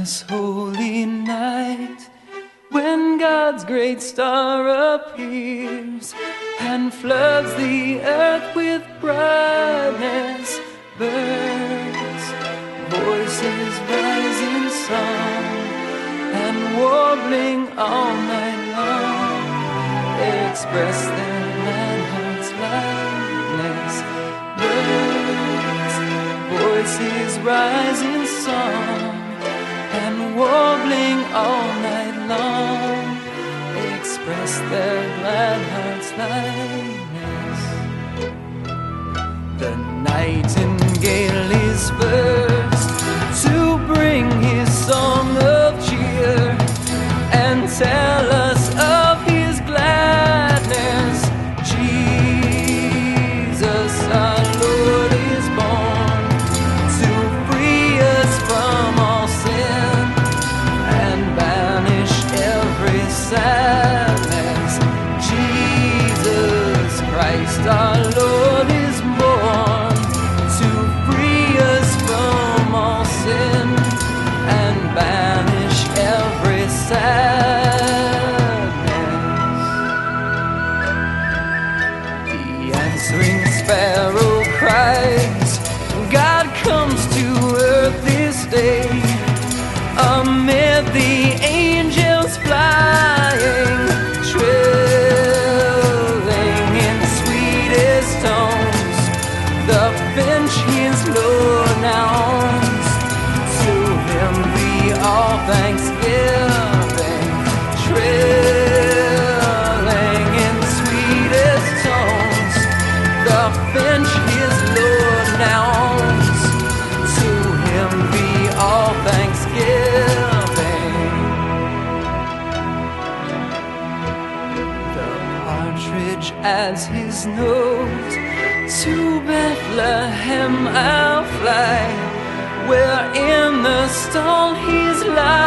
this holy night, when God's great star appears and floods the earth with brightness, birds, voices rise in song and warbling all night long, express their glad hearts' lightness. Birds, voices rise in song and warbling all night long, express their glad hearts' lightness. The nightingale is first to bring his song of cheer and tell us of his gladness. Jesus our Lord is born to free us from all sin and banish every sadness. Jesus Christ our Lord is born to free us from all sin and banish every sadness. The answering sparrow cries, God comes to earth this day, amid the angels flying, trilling in sweetest tones, the finch his Lord now owns. To him be all thanksgiving, trilling in sweetest tones, the finch his Lord now owns. To him be all thanksgiving. The partridge adds his note, to Bethlehem I'll fly, where in the stall he's lying.